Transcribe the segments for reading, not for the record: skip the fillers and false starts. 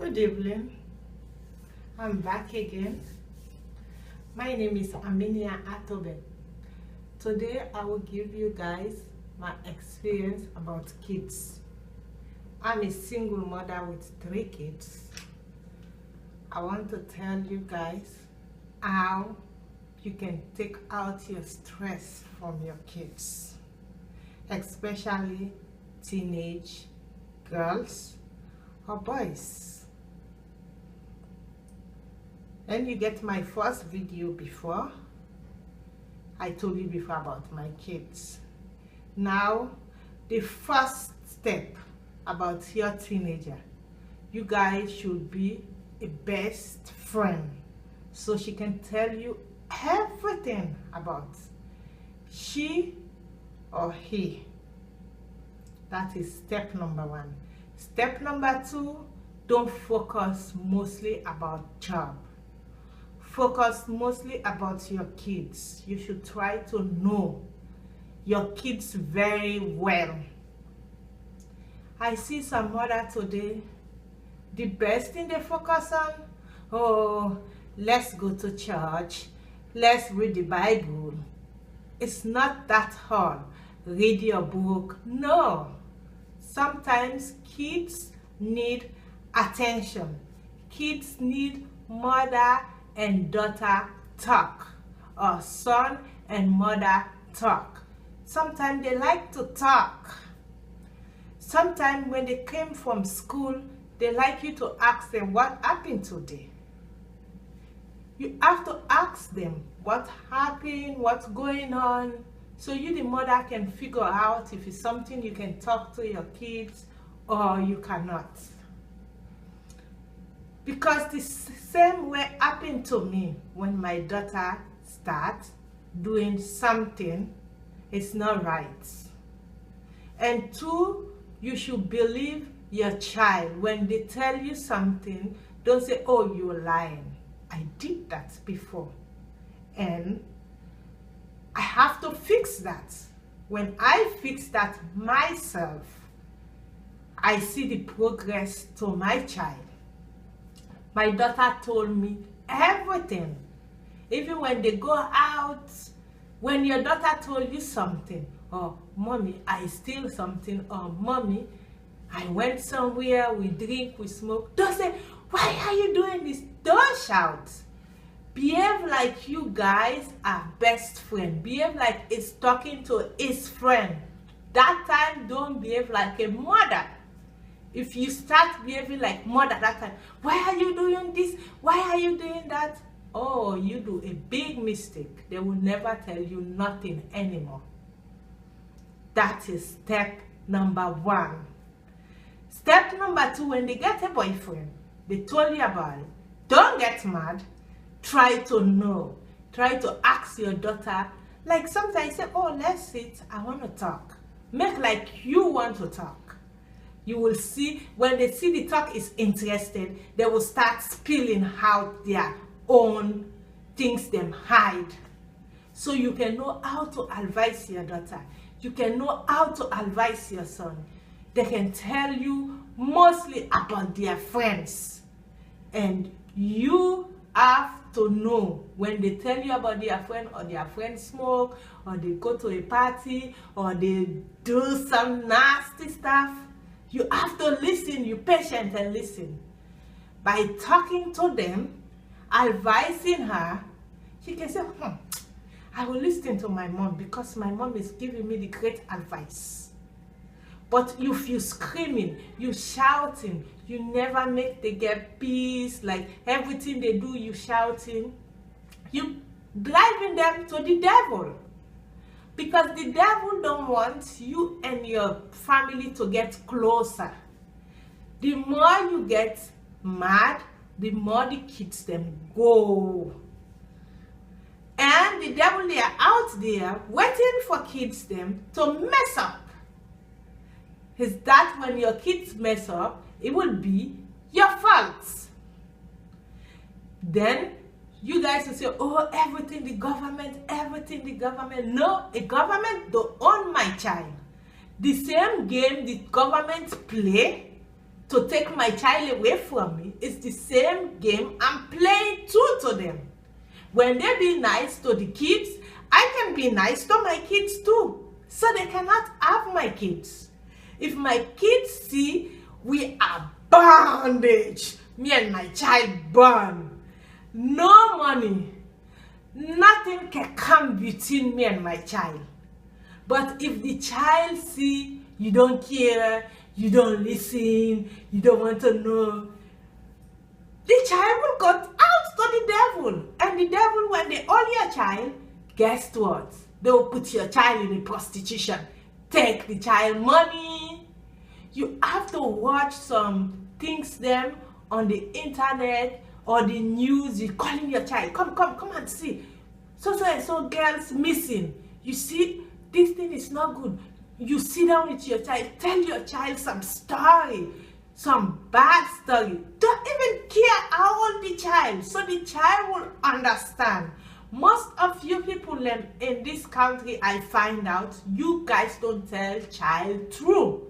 Good evening. I'm back again. My name is Aminia Authorbeth. Today I will give you guys my experience about kids. I'm a single mother with 3 kids. I want to tell you guys how you can take out your stress from your kids, especially teenage girls or boys. And you get my first video before. I told you before about my kids. Now, the first step about your teenager, you guys should be a best friend, so she can tell you everything about she or he. That is step number 1. Step number 2, don't focus mostly about job. Focus mostly about your kids. You should try to know your kids very well. I see some mother today, the best thing they focus on, oh, let's go to church, let's read the Bible. It's not that hard. Read your book. No. Sometimes kids need attention. Kids need mother and daughter talk, or son and mother talk. Sometimes they like to talk. Sometimes when they came from school, they like you to ask them what happened today. You have to ask them what happened, what's going on, so you, the mother, can figure out if it's something you can talk to your kids or you cannot. Because the same way happened to me when my daughter starts doing something, it's not right. And 2, you should believe your child. When they tell you something, don't say, oh, you're lying. I did that before, and I have to fix that. When I fix that myself, I see the progress to my child. My daughter told me everything. Even when they go out, when your daughter told you something, or mommy, I steal something, or mommy, I went somewhere, we drink, we smoke, don't say, why are you doing this? Don't shout. Behave like you guys are best friends. Behave like it's talking to his friend. That time, don't behave like a mother. If you start behaving like mother that time, why are you doing this? Why are you doing that? Oh, you do a big mistake. They will never tell you nothing anymore. That is step number 1. Step number 2, when they get a boyfriend, they told you about it, don't get mad. Try to know. Try to ask your daughter. Like sometimes say, oh, let's sit, I want to talk. Make like you want to talk. You will see, when they see the talk is interested, they will start spilling out their own things them hide. So you can know how to advise your daughter. You can know how to advise your son. They can tell you mostly about their friends. And you have to know when they tell you about their friend, or their friend smoke, or they go to a party, or they do some nasty stuff. You have to listen. You patient and listen. By talking to them, advising her, she can say, I will listen to my mom because my mom is giving me the great advice. But if you screaming, you shouting, you never make they get peace, like everything they do, you shouting, you driving them to the devil. Because the devil don't want you and your family to get closer. The more you get mad, the more the kids them go. And the devil, they are out there waiting for kids them to mess up. Is that when your kids mess up, it will be your fault. Then you guys will say, oh, everything the government, everything the government. No, the government don't own my child. The same game the government play, to take my child away from me. It's the same game I'm playing too to them. When they be nice to the kids, I can be nice to my kids too. So they cannot have my kids. If my kids see we are bondage, me and my child bond, no money, nothing can come between me and my child. But if the child see you don't care, you don't listen, you don't want to know, the child will go out to the devil. And the devil, when they own your child, guess what? They will put your child in a prostitution. Take the child money. You have to watch some things them on the internet or the news. You're calling your child. Come and see. So girls missing. You see, this thing is not good. You sit down with your child. Tell your child some story. Some bad story. Don't even care how old the child. So the child will understand. Most of you people in this country, I find out, you guys don't tell child truth.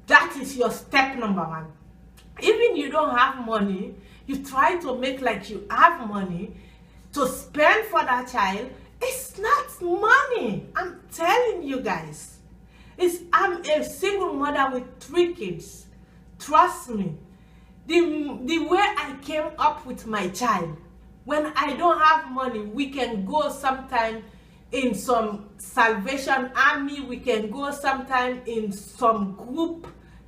That is your step number one. Even you don't have money, you try to make like you have money to spend for that child. It's not money. I'm telling you guys. I'm a single mother with 3 kids. Trust me. The way I came up with my child, when I don't have money, we can go sometime in some Salvation Army, we can go sometime in some group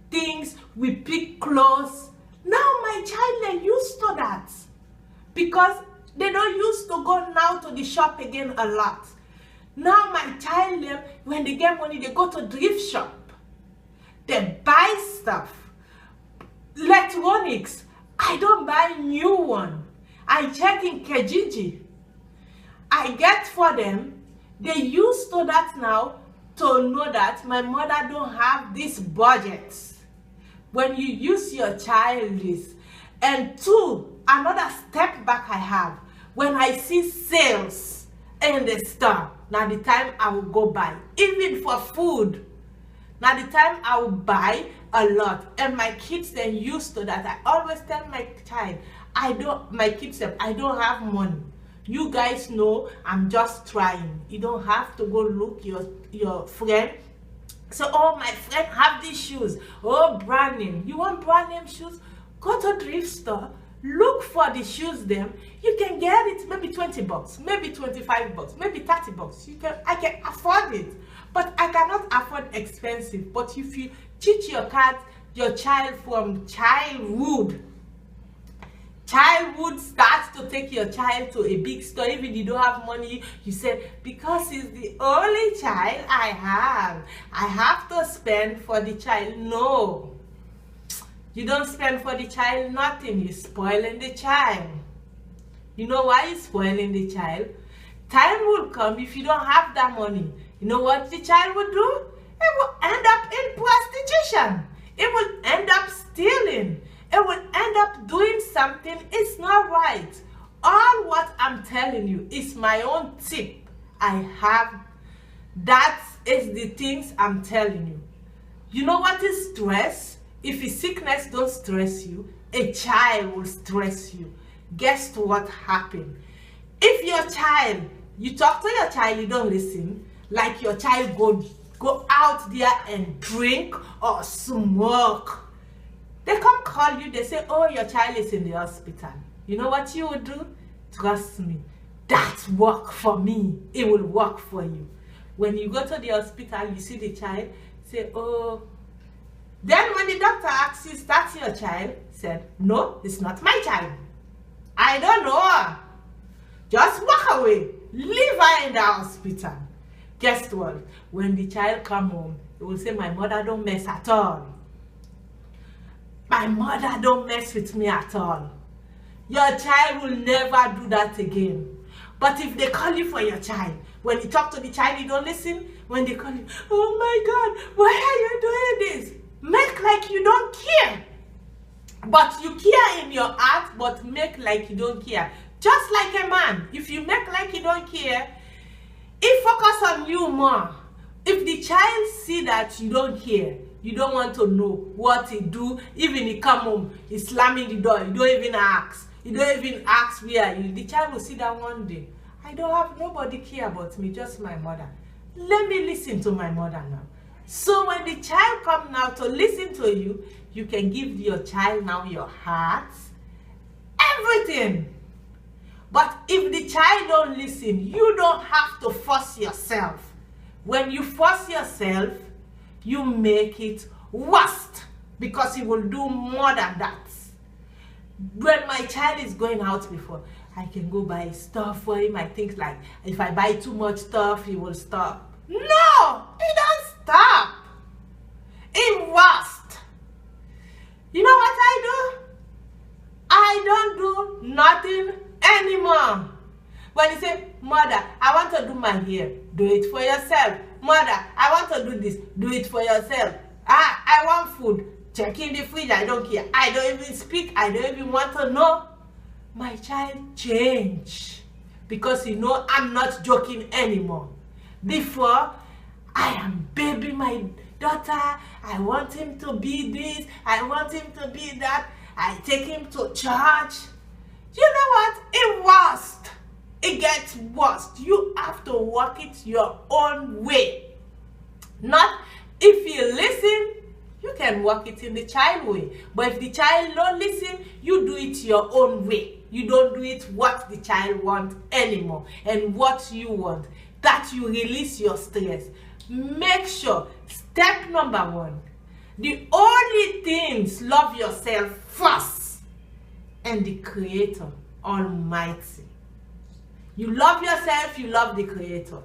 things, we pick clothes. Now my child, they used to that because they don't used to go now to the shop again a lot. Now my child, when they get money, they go to thrift shop. They buy stuff. Electronics, I don't buy new one. I check in Kijiji. I get for them. They used to that now to know that my mother don't have this budget. When you use your child this. And 2, another step back I have. When I see sales in the store, now the time I will go buy. Even for food. Now the time I will buy a lot. And my kids then used to that. I always tell my child, my kids say, I don't have money. You guys know I'm just trying. You don't have to go look your friend. So, oh, my friend have these shoes. Oh, brand name. You want brand name shoes? Go to thrift store. Look for the shoes them. You can get it maybe $20, maybe $25, maybe $30. I can afford it. But I cannot afford expensive. But if you teach your child from childhood starts to take your child to a big store. Even if you don't have money, you say, because he's the only child I have to spend for the child. No, you don't spend for the child nothing. You're spoiling the child. You know why you're spoiling the child? Time will come, if you don't have that money, you know what the child will do? It will end up in prostitution. It will end up stealing. It will end up doing something. It's not right. All what I'm telling you is my own tip. I have. That is the things I'm telling you. You know what is stress? If a sickness don't stress you, a child will stress you. Guess what happened? If your child, you talk to your child, you don't listen, like your child go out there and drink or smoke. They come call you, they say, oh, your child is in the hospital. You know what you would do? Trust me, that work for me. It will work for you. When you go to the hospital, you see the child, say, oh. Then when the doctor asks you, that's your child, said, no, it's not my child. I don't know her. Just walk away. Leave her in the hospital. Guess what? When the child come home, he will say, my mother don't mess at all. My mother don't mess with me at all. Your child will never do that again. But if they call you for your child, when you talk to the child, you don't listen. When they call you, oh my God, why are you doing this? Make like you don't care. But you care in your heart, but make like you don't care. Just like a man, if you make like you don't care, he focus on you more. If the child see that you don't care, You don't want to know what he do. Even he come home, he's slamming the door. You don't even ask. You don't even ask where are you. The child will sit down one day. I don't have nobody care about me, just my mother. Let me listen to my mother now. So when the child come now to listen to you, you can give your child now your heart, everything. But if the child don't listen, you don't have to force yourself. When you force yourself, you make it worse, because he will do more than that. When my child is going out before, I can go buy stuff for him. I think like if I buy too much stuff, he will stop. No, he don't stop. It worst. You know what I do? I don't do nothing anymore. When you say, mother, I want to do my hair, do it for yourself. Mother, I want to do this, do it for yourself. I want food, check in the fridge, I don't care. I don't even speak, I don't even want to know. My child change, because you know I'm not joking anymore. Before, I am baby my daughter, I want him to be this, I want him to be that, I take him to church. You know what? It worse. It gets worse. You have to work it your own way. Not if you listen, you can work it in the child way. But if the child don't listen, you do it your own way. You don't do it what the child wants anymore and what you want. That you release your stress. Make sure, step number 1, the only things, love yourself first and the Creator Almighty. You love yourself, you love the Creator.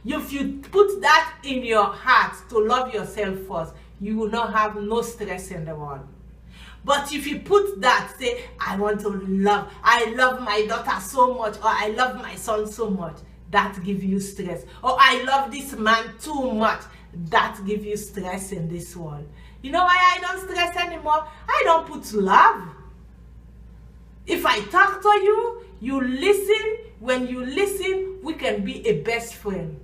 If you put that in your heart to love yourself first, you will not have no stress in the world. But if you put that, say, I want to love, I love my daughter so much, or I love my son so much, that gives you stress. Or I love this man too much, that gives you stress in this world. You know why I don't stress anymore? I don't put love. If I talk to you, you listen. When you listen, we can be a best friend.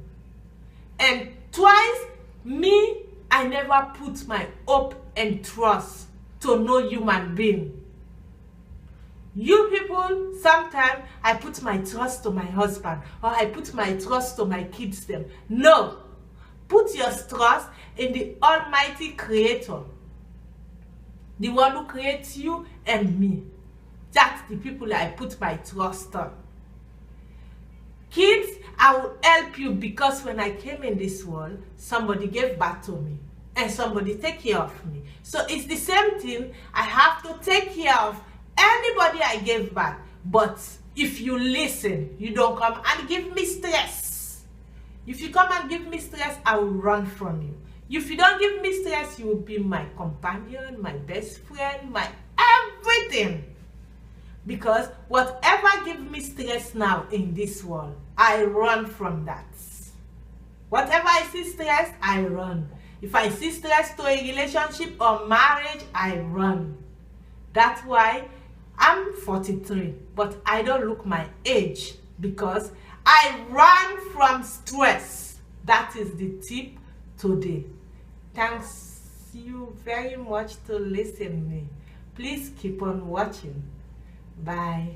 And twice, me, I never put my hope and trust to no human being. You people, sometimes I put my trust to my husband, or I put my trust to my kids them. No. Put your trust in the Almighty Creator. The one who creates you and me. That's the people I put my trust on. Kids, I will help you, because when I came in this world, somebody gave birth to me and somebody take care of me. So it's the same thing. I have to take care of anybody I gave birth. But if you listen, you don't come and give me stress. If you come and give me stress, I will run from you. If you don't give me stress, you will be my companion, my best friend, my everything. Because whatever gives me stress now in this world, I run from that. Whatever I see stress, I run. If I see stress to a relationship or marriage, I run. That's why I'm 43, but I don't look my age, because I run from stress. That is the tip today. Thanks you very much to listen to me. Please keep on watching. Bye.